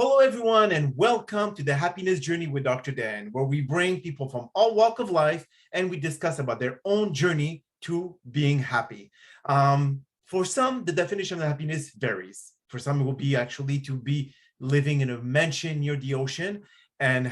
Hello, everyone, and welcome to the Happiness Journey with Dr. Dan, where we bring people from all walks of life and we discuss about their own journey to being happy. For some, the definition of happiness varies. For some, it will be actually to be living in a mansion near the ocean and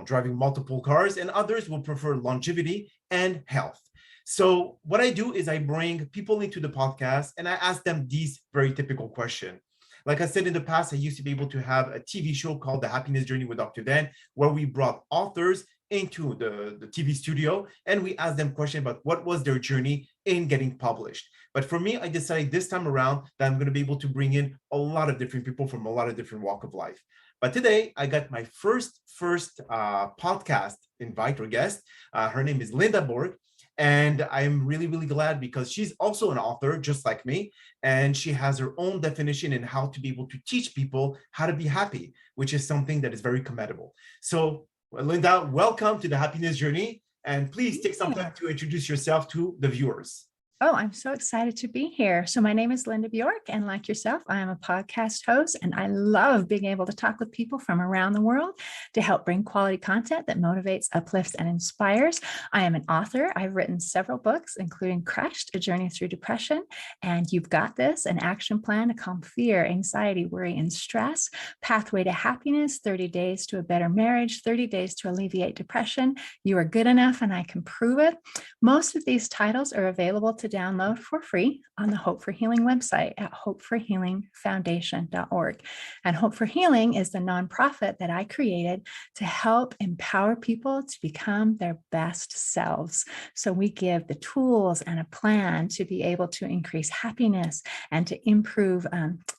driving multiple cars, and others will prefer longevity and health. So what I do is I bring people into the podcast and I ask them these very typical questions. Like I said in the past, I used to be able to have a TV show called The Happiness Journey with Dr. Dan, where we brought authors into the TV studio and we asked them questions about what was their journey in getting published. But for me, I decided this time around that I'm going to be able to bring in a lot of different people from a lot of different walks of life. But today, I got my first podcast invite or guest. Her name is Linda Bjork. And I'm really, really glad because she's also an author just like me. And she has her own definition in how to be able to teach people how to be happy, which is something that is very commendable. So Linda, welcome to the Happiness Journey. And please take some time to introduce yourself to the viewers. Oh, I'm so excited to be here. So my name is Linda Bjork, and like yourself, I am a podcast host, and I love being able to talk with people from around the world to help bring quality content that motivates, uplifts, and inspires. I am an author. I've written several books, including Crushed, A Journey Through Depression, and You've Got This, an action plan to calm fear, anxiety, worry, and stress, Pathway to Happiness, 30 Days to a Better Marriage, 30 Days to Alleviate Depression, You Are Good Enough, and I Can Prove It. Most of these titles are available to download for free on the Hope for Healing website at hopeforhealingfoundation.org. And Hope for Healing is the nonprofit that I created to help empower people to become their best selves. So we give the tools and a plan to be able to increase happiness and to improve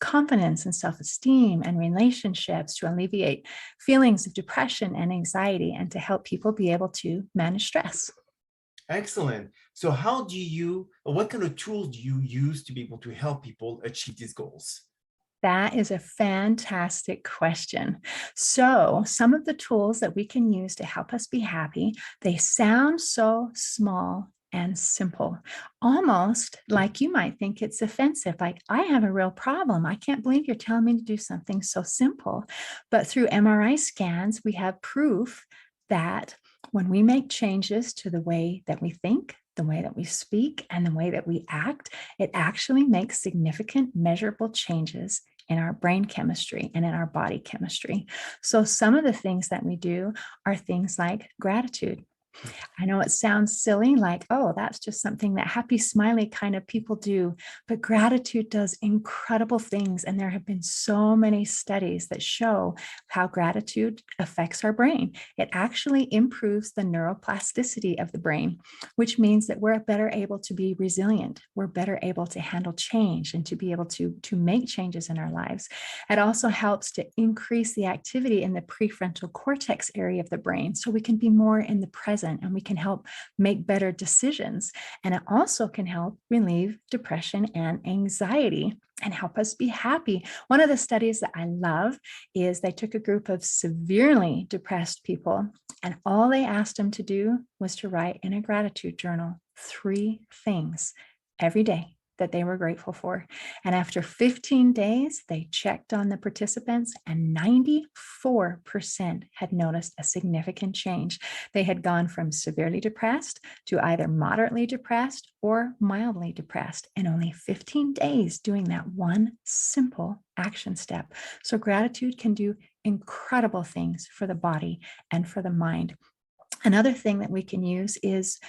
confidence and self-esteem and relationships, to alleviate feelings of depression and anxiety, and to help people be able to manage stress. Excellent. So what kind of tools do you use to be able to help people achieve these goals? That is a fantastic question. So some of the tools that we can use to help us be happy, they sound so small and simple, almost like you might think it's offensive. Like, I have a real problem. I can't believe you're telling me to do something so simple. But through MRI scans, we have proof that when we make changes to the way that we think, the way that we speak, and the way that we act, it actually makes significant measurable changes in our brain chemistry and in our body chemistry. So some of the things that we do are things like gratitude. I know it sounds silly, like, oh, that's just something that happy, smiley kind of people do, but gratitude does incredible things. And there have been so many studies that show how gratitude affects our brain. It actually improves the neuroplasticity of the brain, which means that we're better able to be resilient. We're better able to handle change and to be able to make changes in our lives. It also helps to increase the activity in the prefrontal cortex area of the brain, so we can be more in the present and we can help make better decisions. And it also can help relieve depression and anxiety and help us be happy. One of the studies that I love is they took a group of severely depressed people, and all they asked them to do was to write in a gratitude journal 3 things every day that they were grateful for. And after 15 days, they checked on the participants, and 94% had noticed a significant change. They had gone from severely depressed to either moderately depressed or mildly depressed in only 15 days, doing that one simple action step. So gratitude can do incredible things for the body and for the mind. Another thing that we can use is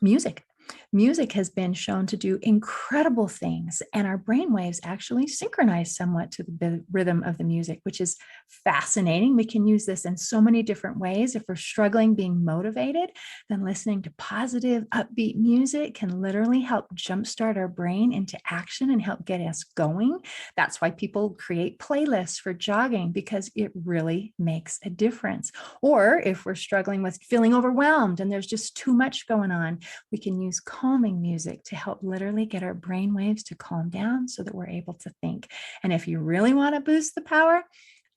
music. Music has been shown to do incredible things, and our brainwaves actually synchronize somewhat to the rhythm of the music, which is fascinating. We can use this in so many different ways. If we're struggling being motivated, then listening to positive, upbeat music can literally help jumpstart our brain into action and help get us going. That's why people create playlists for jogging, because it really makes a difference. Or if we're struggling with feeling overwhelmed and there's just too much going on, we can use calming music to help literally get our brain waves to calm down so that we're able to think. And if you really want to boost the power,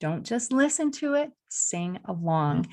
don't just listen to it, sing along.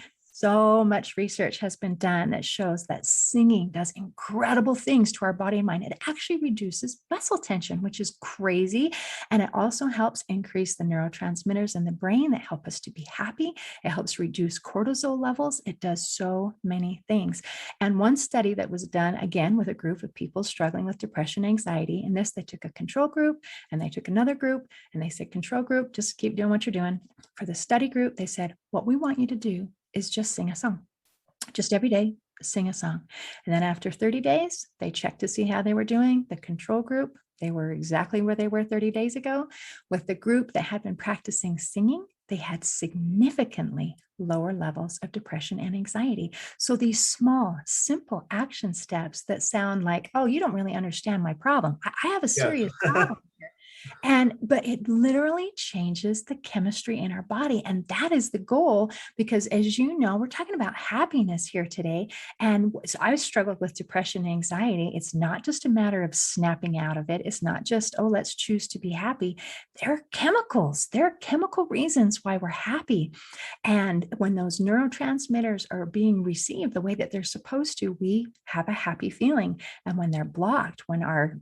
So much research has been done that shows that singing does incredible things to our body and mind. It actually reduces muscle tension, which is crazy. And it also helps increase the neurotransmitters in the brain that help us to be happy. It helps reduce cortisol levels. It does so many things. And one study that was done, again, with a group of people struggling with depression, anxiety, in this, they took a control group and they took another group and they said, control group, just keep doing what you're doing. For the study group, they said, what we want you to do is just sing a song. Just every day, sing a song. And then after 30 days, they checked to see how they were doing. The control group, they were exactly where they were 30 days ago. With the group that had been practicing singing, they had significantly lower levels of depression and anxiety. So these small, simple action steps that sound like, oh, you don't really understand my problem. I have a Yes. serious problem. But it literally changes the chemistry in our body. And that is the goal, because as you know, we're talking about happiness here today. And so I've struggled with depression and anxiety. It's not just a matter of snapping out of it. It's not just, oh, let's choose to be happy. There are chemicals. There are chemical reasons why we're happy. And when those neurotransmitters are being received the way that they're supposed to, we have a happy feeling. And when they're blocked, when our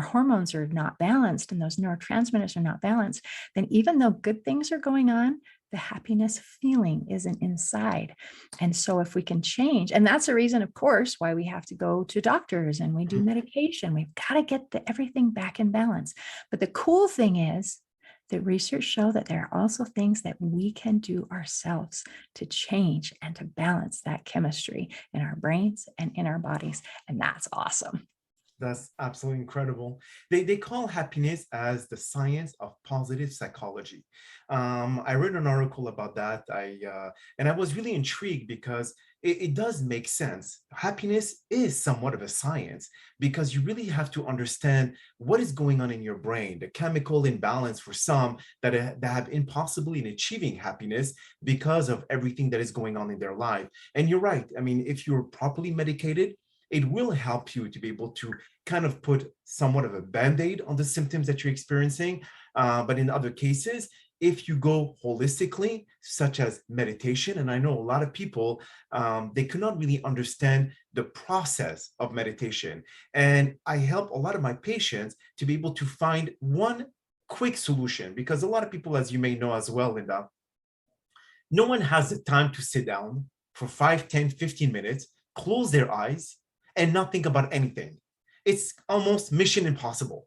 hormones are not balanced and those neurotransmitters are not balanced, then even though good things are going on, the happiness feeling isn't inside. And so if we can change, and that's a reason, of course, why we have to go to doctors and we do medication. We've got to get everything back in balance. But the cool thing is that research show that there are also things that we can do ourselves to change and to balance that chemistry in our brains and in our bodies. And that's awesome. That's absolutely incredible. They call happiness as the science of positive psychology. I read an article about that. And I was really intrigued because it does make sense. Happiness is somewhat of a science because you really have to understand what is going on in your brain, the chemical imbalance for some that have impossibility in achieving happiness because of everything that is going on in their life. And you're right. I mean, if you're properly medicated, it will help you to be able to kind of put somewhat of a band-aid on the symptoms that you're experiencing. But in other cases, if you go holistically, such as meditation, and I know a lot of people, they cannot really understand the process of meditation. And I help a lot of my patients to be able to find one quick solution, because a lot of people, as you may know as well, Linda, no one has the time to sit down for 5, 10, 15 minutes, close their eyes, and not think about anything. It's almost mission impossible,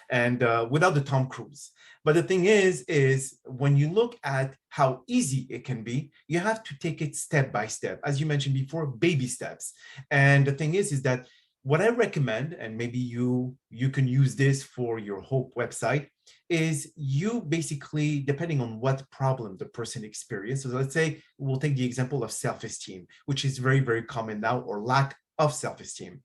and without the Tom Cruise. But the thing is when you look at how easy it can be, you have to take it step by step, as you mentioned before, baby steps. And the thing is that what I recommend, and maybe you can use this for your Hope website, is you basically, depending on what problem the person experiences. So let's say we'll take the example of self-esteem, which is very, very common now, or lack of self-esteem.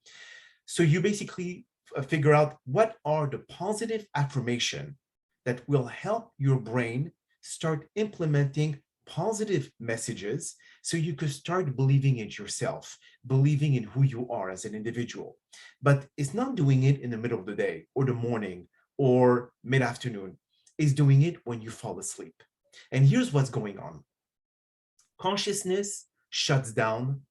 So you basically figure out what are the positive affirmation that will help your brain start implementing positive messages so you could start believing in yourself, believing in who you are as an individual. But it's not doing it in the middle of the day or the morning or mid-afternoon. It's doing it when you fall asleep. And here's what's going on. Consciousness shuts down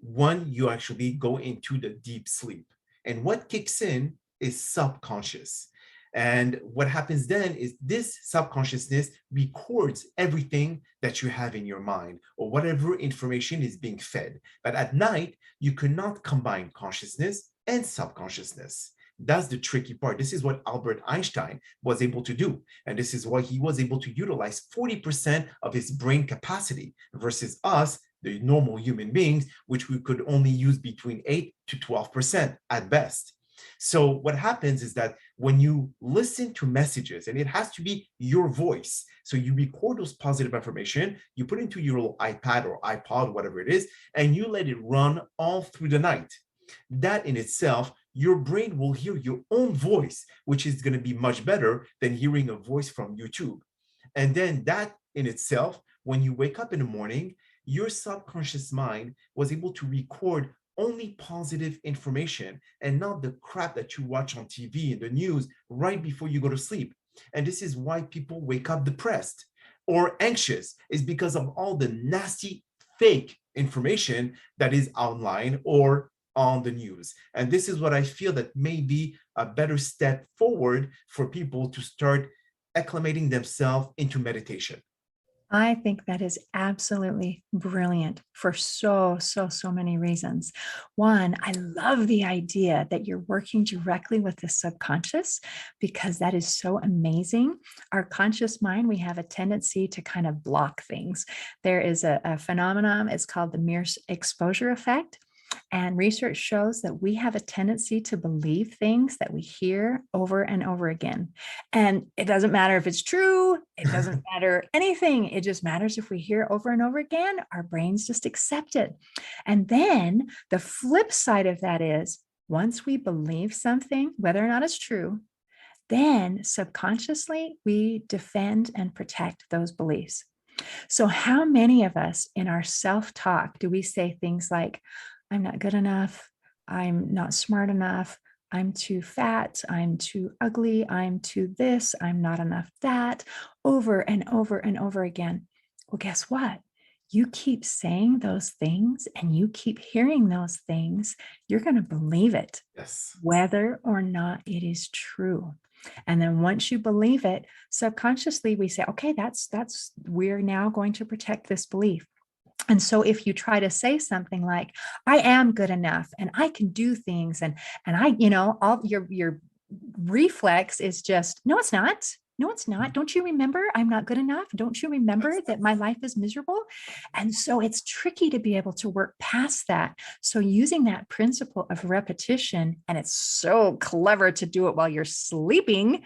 when you actually go into the deep sleep. And what kicks in is subconscious. And what happens then is this subconsciousness records everything that you have in your mind or whatever information is being fed. But at night, you cannot combine consciousness and subconsciousness. That's the tricky part. This is what Albert Einstein was able to do. And this is why he was able to utilize 40% of his brain capacity versus us, the normal human beings, which we could only use between 8 to 12% at best. So what happens is that when you listen to messages, and it has to be your voice, so you record those positive affirmation, you put into your little iPad or iPod, whatever it is, and you let it run all through the night. That in itself, your brain will hear your own voice, which is going to be much better than hearing a voice from YouTube. And then that in itself, when you wake up in the morning, your subconscious mind was able to record only positive information and not the crap that you watch on TV and the news right before you go to sleep. And this is why people wake up depressed or anxious, is because of all the nasty fake information that is online or on the news. And this is what I feel that may be a better step forward for people to start acclimating themselves into meditation. I think that is absolutely brilliant for so many reasons. One, I love the idea that you're working directly with the subconscious because that is so amazing. Our conscious mind, we have a tendency to kind of block things. There is a phenomenon, it's called the Mir Exposure Effect. And research shows that we have a tendency to believe things that we hear over and over again. And it doesn't matter if it's true, it doesn't matter anything. It just matters if we hear over and over again, our brains just accept it. And then the flip side of that is once we believe something, whether or not it's true, then subconsciously we defend and protect those beliefs. So, how many of us in our self talk do we say things like, I'm not good enough, I'm not smart enough, I'm too fat, I'm too ugly, I'm too this, I'm not enough that, over and over and over again? Well, guess what? You keep saying those things and you keep hearing those things, you're going to believe it, Yes. whether or not it is true. And then once you believe it, subconsciously we say, okay, we're now going to protect this belief. And so if you try to say something like, I am good enough and I can do things and I, all your reflex is just, no, it's not. No, it's not. Don't you remember I'm not good enough? Don't you remember that my life is miserable? And so it's tricky to be able to work past that. So using that principle of repetition, and it's so clever to do it while you're sleeping,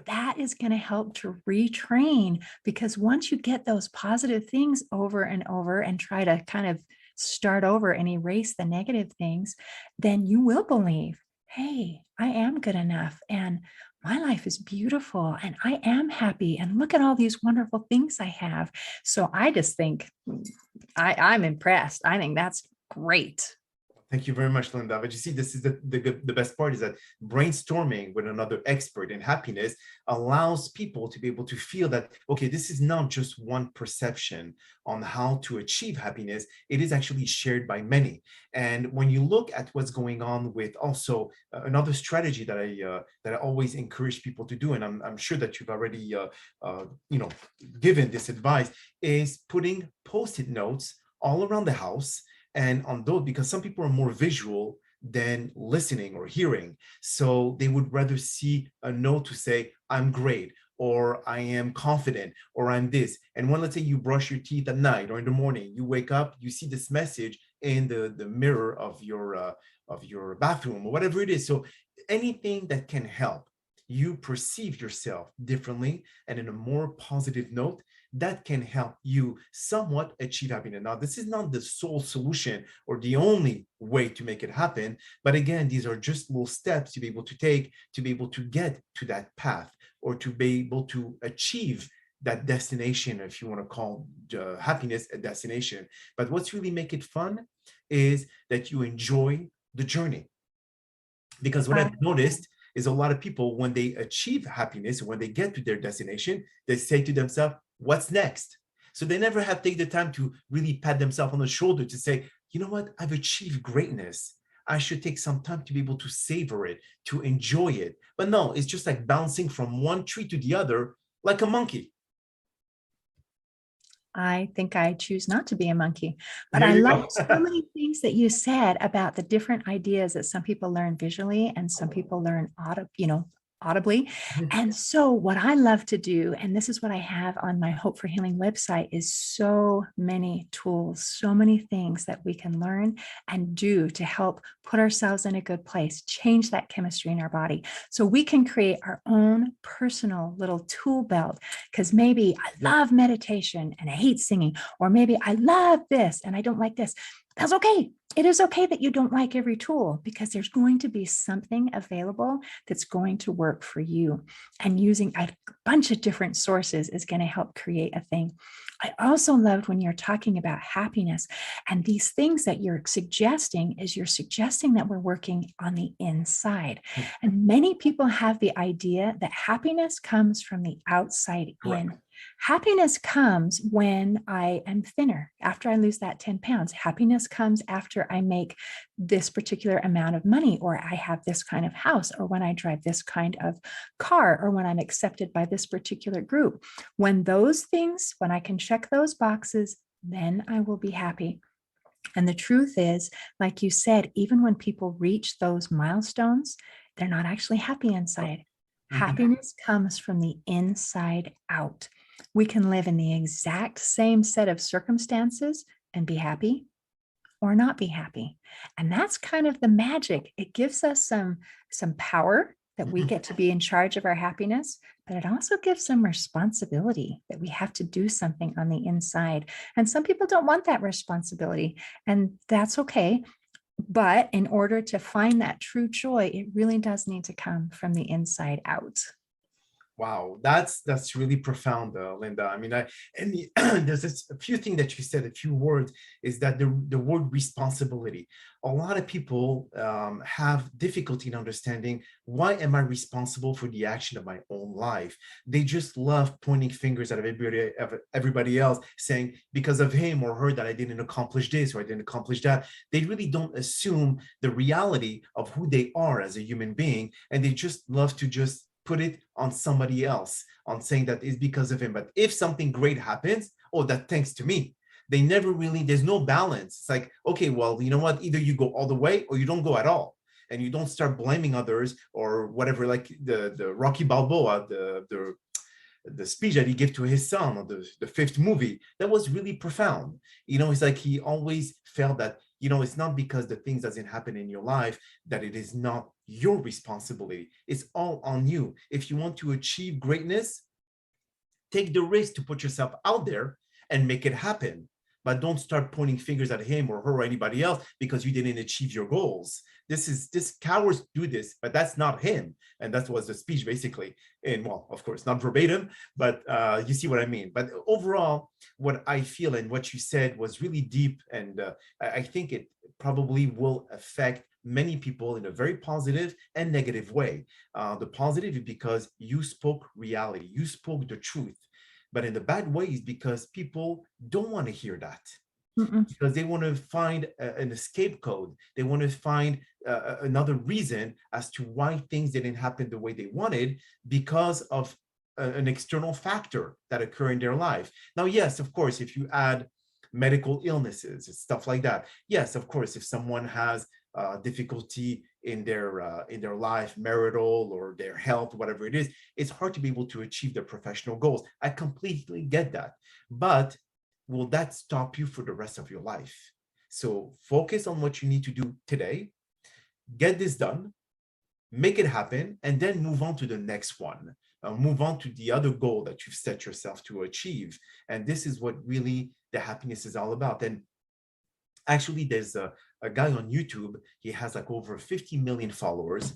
that is going to help to retrain, because once you get those positive things over and over and try to kind of start over and erase the negative things, then you will believe, hey, I am good enough and my life is beautiful and I am happy and look at all these wonderful things I have. So I just think I'm impressed. I think that's great. Thank you very much, Linda. But you see, this is the best part is that brainstorming with another expert in happiness allows people to be able to feel that, okay, this is not just one perception on how to achieve happiness. It is actually shared by many. And when you look at what's going on with also another strategy that I always encourage people to do, and I'm sure that you've already given this advice, is putting Post-it notes all around the house. And on those, because some people are more visual than listening or hearing. So they would rather see a note to say, I'm great, or I am confident, or I'm this. And when, let's say you brush your teeth at night or in the morning, you wake up, you see this message in the mirror of your bathroom or whatever it is. So anything that can help you perceive yourself differently and in a more positive note, that can help you somewhat achieve happiness. Now, this is not the sole solution or the only way to make it happen. But again, these are just little steps to be able to take to be able to get to that path or to be able to achieve that destination, if you want to call happiness a destination. But what's really make it fun is that you enjoy the journey. Because what I've noticed is a lot of people, when they achieve happiness, when they get to their destination, they say to themselves, what's next? So they never have taken the time to really pat themselves on the shoulder to say, you know what, I've achieved greatness. I should take some time to be able to savor it, to enjoy it. But no, it's just like bouncing from one tree to the other like a monkey. I think I choose not to be a monkey, but There I you like go. so many things that you said about the different ideas that some people learn visually and some people learn audibly. And so what I love to do, and this is what I have on my Hope for Healing website, is so many tools, so many things that we can learn and do to help put ourselves in a good place, change that chemistry in our body. So we can create our own personal little tool belt, because maybe I love meditation and I hate singing, or maybe I love this and I don't like this. That's okay. It is okay that you don't like every tool, because there's going to be something available that's going to work for you. And using a bunch of different sources is going to help create a thing. I also loved when you're talking about happiness, and these things that you're suggesting that we're working on the inside. And many people have the idea that happiness comes from the outside Correct. in. Happiness comes when I am thinner, after I lose that 10 pounds. Happiness comes after I make this particular amount of money, or I have this kind of house, or when I drive this kind of car, or when I'm accepted by this particular group. When those things, when I can check those boxes, then I will be happy. And the truth is, like you said, even when people reach those milestones, they're not actually happy inside. Mhm. Happiness comes from the inside out. We can live in the exact same set of circumstances and be happy or not be happy. And that's kind of the magic. It gives us some power that we Mhm. get to be in charge of our happiness, but it also gives some responsibility that we have to do something on the inside. And some people don't want that responsibility, and that's okay. But in order to find that true joy, it really does need to come from the inside out. Wow, that's really profound, Linda. I mean, there's a few things that you said, a few words, is that the word responsibility. A lot of people have difficulty in understanding, why am I responsible for the action of my own life? They just love pointing fingers at everybody else, saying because of him or her that I didn't accomplish this or I didn't accomplish that. They really don't assume the reality of who they are as a human being, and they just love to just put it on somebody else, on saying that it's because of him. But if something great happens, oh, that thanks to me. They never really, there's no balance. It's like, okay, well, you know what? Either you go all the way or you don't go at all. And you don't start blaming others or whatever, like the Rocky Balboa, the speech that he gave to his son, or the fifth movie, that was really profound. It's like he always felt that, it's not because the things doesn't happen in your life that it is not your responsibility. It's all on you. If you want to achieve greatness, take the risk to put yourself out there and make it happen. But don't start pointing fingers at him or her or anybody else because you didn't achieve your goals. This cowards do this, but that's not him. And that was the speech basically. And well, of course, not verbatim, but you see what I mean. But overall, what I feel and what you said was really deep. And I think it probably will affect many people in a very positive and negative way. The positive is because you spoke reality, you spoke the truth. But in the bad way is because people don't want to hear that, Mm-mm. because they want to find an escape code. They want to find another reason as to why things didn't happen the way they wanted because of an external factor that occur in their life. Now, yes, of course, if you add medical illnesses and stuff like that, yes, of course, if someone has difficulty in their life, marital or their health, whatever it is, it's hard to be able to achieve their professional goals. I completely get that, but will that stop you for the rest of your life? So focus on what you need to do today, get this done, make it happen, and then move on to the next one. Move on to the other goal that you've set yourself to achieve. And this is what really the happiness is all about. And actually, there's a guy on YouTube. He has like over 50 million followers.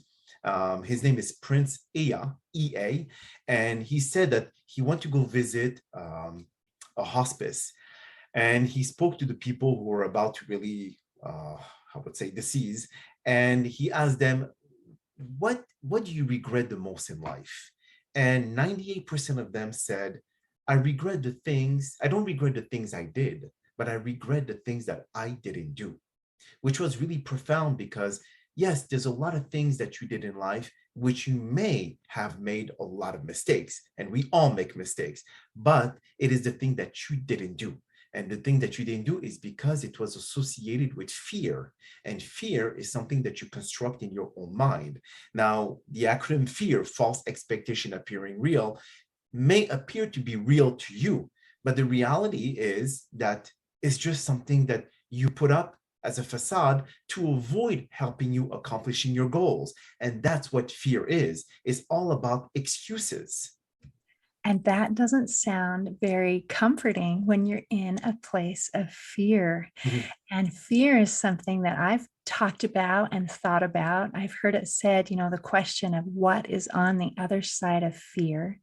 His name is Prince Ea, EA, and he said that he went to go visit a hospice, and he spoke to the people who were about to really, I would say, decease, and he asked them, what do you regret the most in life? And 98% of them said, I don't regret the things I did, but I regret the things that I didn't do, which was really profound because, yes, there's a lot of things that you did in life which you may have made a lot of mistakes, and we all make mistakes, but it is the thing that you didn't do. And the thing that you didn't do is because it was associated with fear. And fear is something that you construct in your own mind. Now, the acronym FEAR, false expectation appearing real, may appear to be real to you, but the reality is that it's just something that you put up as a facade to avoid helping you accomplishing your goals. And that's what fear is. It's all about excuses. And that doesn't sound very comforting when you're in a place of fear. Mhm. And fear is something that I've talked about and thought about. I've heard it said, the question of what is on the other side of fear.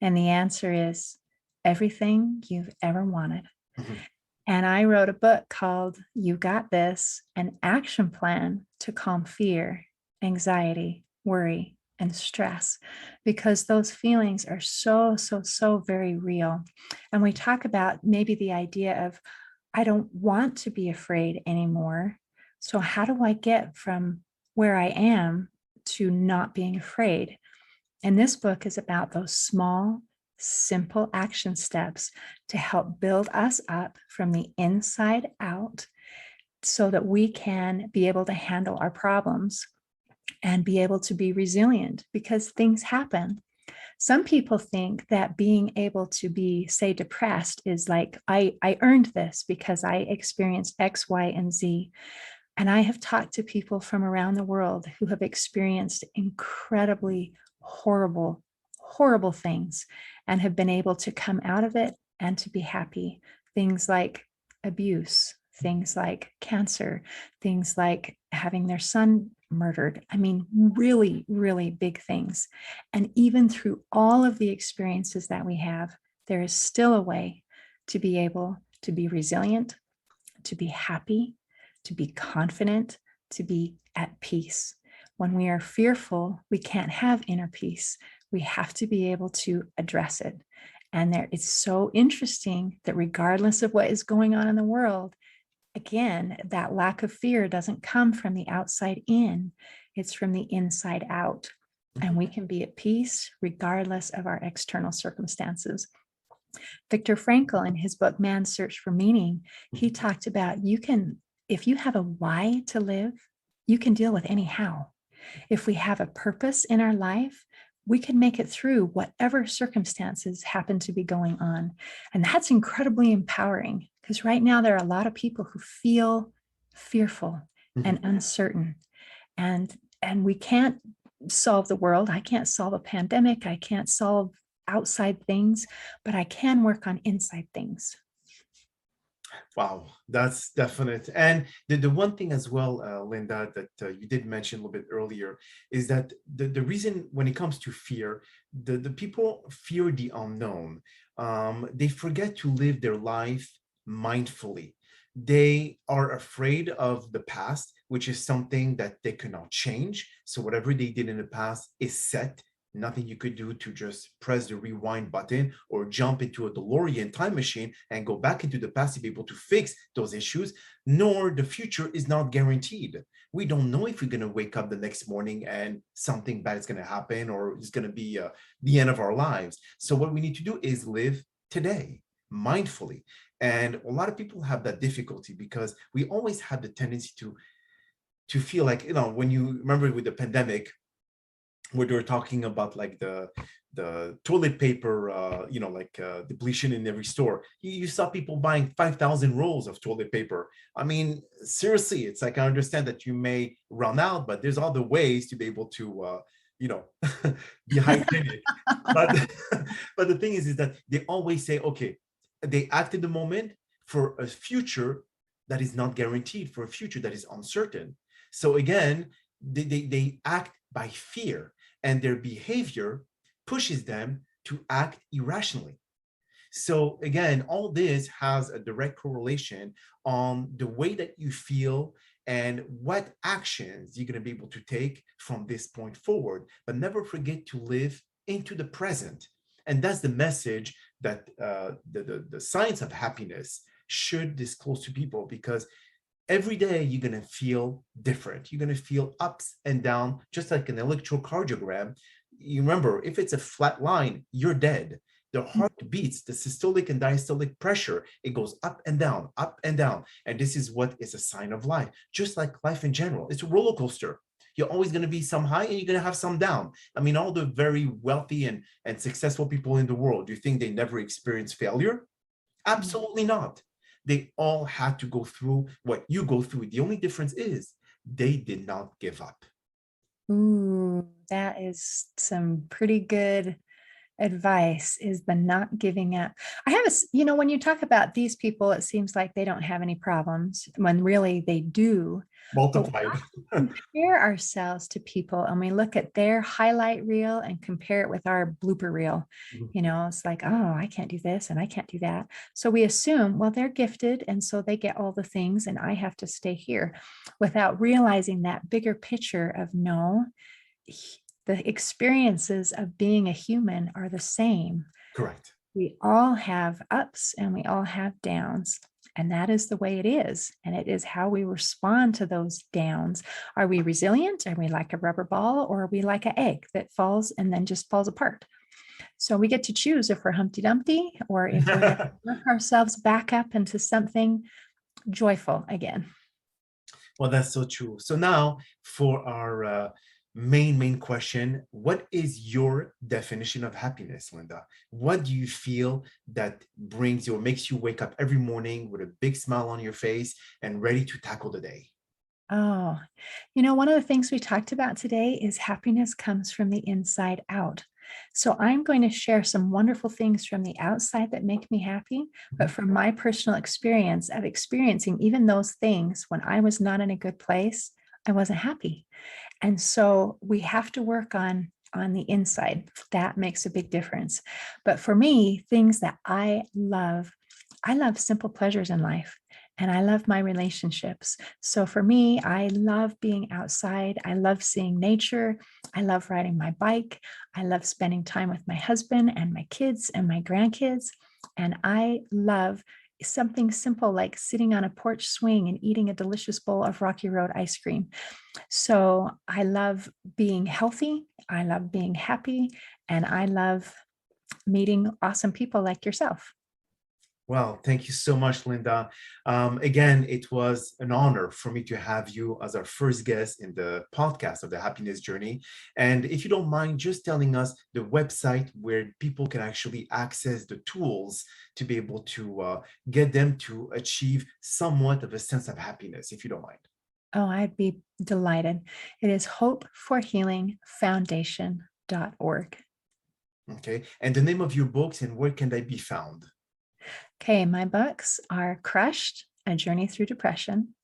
And the answer is everything you've ever wanted. Mhm. And I wrote a book called You Got This, an action plan to calm fear, anxiety, worry, and stress, because those feelings are so, so, so very real. And we talk about maybe the idea of, I don't want to be afraid anymore. So, how do I get from where I am to not being afraid? And this book is about those small, simple action steps to help build us up from the inside out so that we can be able to handle our problems and be able to be resilient because things happen. Some people think that being able to be, say, depressed is like, I earned this because I experienced X, Y, and Z. And I have talked to people from around the world who have experienced incredibly horrible, horrible things and have been able to come out of it and to be happy. Things like abuse, things like cancer, things like having their son murdered. I mean, really, really big things. And even through all of the experiences that we have, there is still a way to be able to be resilient, to be happy, to be confident, to be at peace. When we are fearful, we can't have inner peace. We have to be able to address it. And it's so interesting that regardless of what is going on in the world, again, that lack of fear doesn't come from the outside in, it's from the inside out. And we can be at peace regardless of our external circumstances. Viktor Frankl, in his book, Man's Search for Meaning, he talked about if you have a why to live, you can deal with any how. If we have a purpose in our life, we can make it through whatever circumstances happen to be going on. And that's incredibly empowering because right now there are a lot of people who feel fearful and uncertain. And we can't solve the world. I can't solve a pandemic. I can't solve outside things, but I can work on inside things. Wow, that's definite. And the one thing as well, Linda, that you did mention a little bit earlier is that the reason when it comes to fear, the people fear the unknown. They forget to live their life mindfully. They are afraid of the past, which is something that they cannot change. So whatever they did in the past is set. Nothing you could do to just press the rewind button or jump into a DeLorean time machine and go back into the past to be able to fix those issues, nor the future is not guaranteed. We don't know if we're going to wake up the next morning and something bad is going to happen or it's going to be the end of our lives. So what we need to do is live today mindfully. And a lot of people have that difficulty because we always have the tendency to feel like, when you remember with the pandemic, where they were talking about like the toilet paper, depletion in every store. You saw people buying 5,000 rolls of toilet paper. I mean, seriously, it's like I understand that you may run out, but there's other ways to be able to, be hygienic. But but the thing is that they always say, okay, they act in the moment for a future that is not guaranteed, for a future that is uncertain. So again, they act by fear, and their behavior pushes them to act irrationally. So again, all this has a direct correlation on the way that you feel and what actions you're going to be able to take from this point forward. But never forget to live into the present. And that's the message that the science of happiness should disclose to people, because every day you're going to feel different. You're going to feel ups and down, just like an electrocardiogram. You remember, if it's a flat line, you're dead. The heart beats, the systolic and diastolic pressure, it goes up and down, up and down. And this is what is a sign of life, just like life in general. It's a roller coaster. You're always going to be some high and you're going to have some down. I mean, all the very wealthy and successful people in the world, do you think they never experience failure? Absolutely not. They all had to go through what you go through. The only difference is they did not give up. Ooh, that is some pretty good advice, is the not giving up. I have when you talk about these people, it seems like they don't have any problems when really they do. But Multiplied. compare ourselves to people and we look at their highlight reel and compare it with our blooper reel. It's like, oh, I can't do this and I can't do that. So we assume, well, they're gifted and so they get all the things and I have to stay here, without realizing that bigger picture of no, the experiences of being a human are the same. Correct. We all have ups and we all have downs. And that is the way it is. And it is how we respond to those downs. Are we resilient? Are we like a rubber ball? Or are we like an egg that falls and then just falls apart? So we get to choose if we're Humpty Dumpty or if we're going to work ourselves back up into something joyful again. Well, that's so true. So now for our main question, what is your definition of happiness, Linda? What do you feel that brings you or makes you wake up every morning with a big smile on your face and ready to tackle the day? Oh, one of the things we talked about today is happiness comes from the inside out. So I'm going to share some wonderful things from the outside that make me happy, but from my personal experience of experiencing even those things when I was not in a good place, I wasn't happy. And so we have to work on the inside. That makes a big difference. But for me, things that I love simple pleasures in life. And I love my relationships. So for me, I love being outside. I love seeing nature. I love riding my bike. I love spending time with my husband and my kids and my grandkids. And I love something simple like sitting on a porch swing and eating a delicious bowl of Rocky Road ice cream. So I love being healthy. I love being happy. And I love meeting awesome people like yourself. Well, thank you so much, Linda. Again, it was an honor for me to have you as our first guest in the podcast of the Happiness Journey. And if you don't mind, just telling us the website where people can actually access the tools to be able to get them to achieve somewhat of a sense of happiness, if you don't mind. Oh, I'd be delighted. It is hopeforhealingfoundation.org. Okay. And the name of your books and where can they be found? Okay, my books are Crushed, A Journey Through Depression,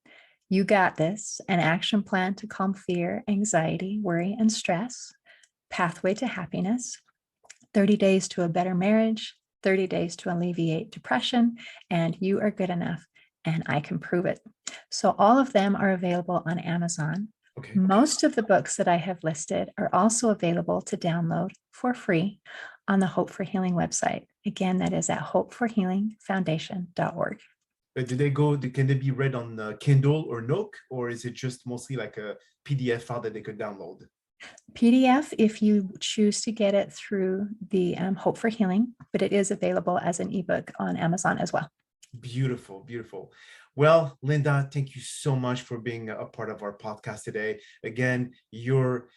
You Got This, An Action Plan to Calm Fear, Anxiety, Worry, and Stress, Pathway to Happiness, 30 Days to a Better Marriage, 30 Days to Alleviate Depression, and You Are Good Enough, and I Can Prove It. So all of them are available on Amazon. Okay. Most of the books that I have listed are also available to download for free on the Hope for Healing website. Again, that is at hopeforhealingfoundation.org. Can they be read on Kindle or Nook, or is it just mostly like a PDF file that they could download? PDF if you choose to get it through the Hope for Healing, but it is available as an ebook on Amazon as well. Beautiful, beautiful. Well, Linda, thank you so much for being a part of our podcast today. Again, your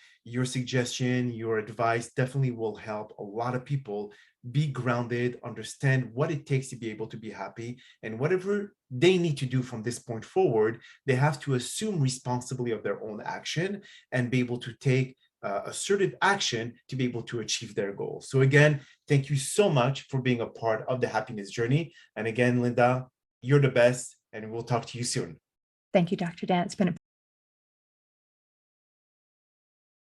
suggestion, your advice definitely will help a lot of people be grounded, understand what it takes to be able to be happy, and whatever they need to do from this point forward, they have to assume responsibility of their own action and be able to take assertive action to be able to achieve their goals. So again, thank you so much for being a part of the happiness journey. And again, Linda, you're the best, and we'll talk to you soon. Thank you, Dr. Dan. It's been a